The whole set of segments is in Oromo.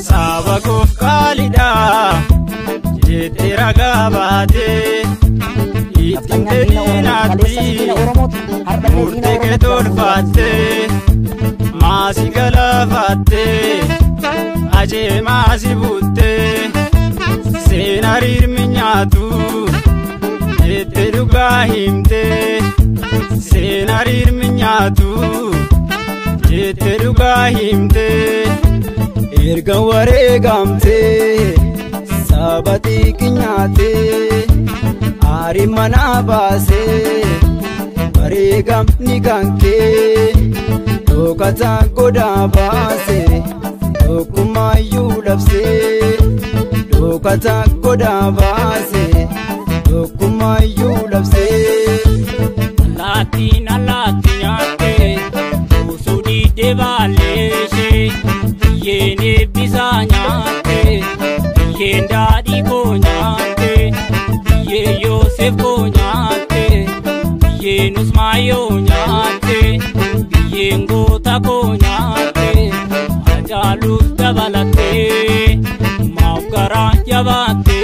Sabakof kalida jete ragabate itinde dinati murte ke tolfate masi galafate aje masi butte senarir minyatu jete duga himte senarir minyatu jete duga himte erga wareegamte sabati kinyate ari mana baase wareegam niganke dokata goda baase dokumayu labse dokata goda baase dokumayu labse latina latinate usudi devaleshe yene bisanyate yenda di konyate ye Yosef konyate ye Nusmayo nyate ye Ngota konyate ajalus dabalate mafgara jabate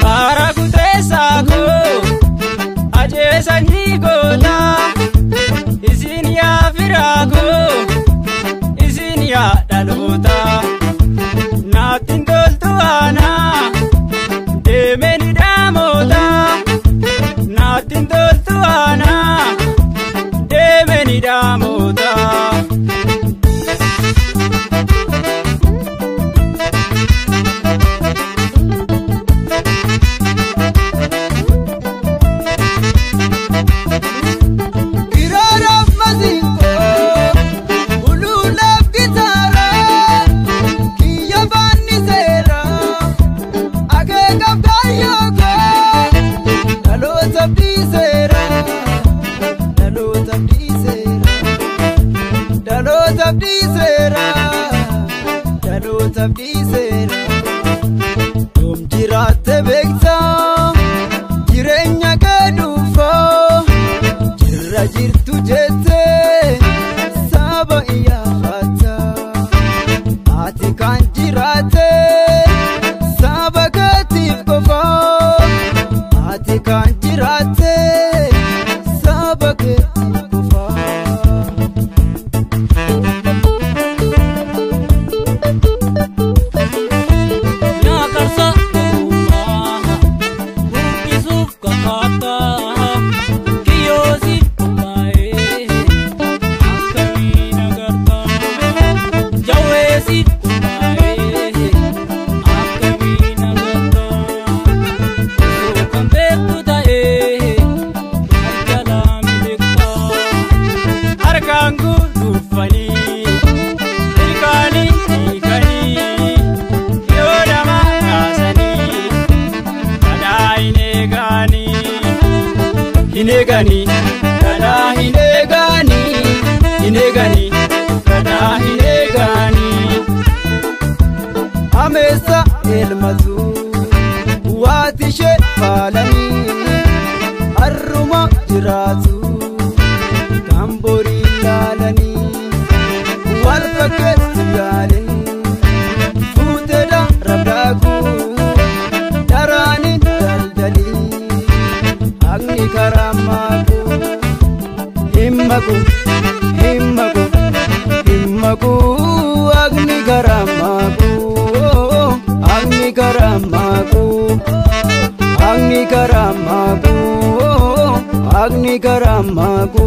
paragute sako aje sanyi gola Firago isinya dalota natin doltuana demeni damota natin doltuana demeni damota Dum jirate beksa jirenya gadufa jirra jirtu jete saba iya khata ati kan jirate saba katif kofa ati kan jirate saba katif kofa Hinegani, kada hinegani Amesa elmazu watishe falani Arruma jiratu Kambori lalani Walfaket yalin Futeda rabdaku Darani daldali Agni karamaku Himmaku Agni karamaku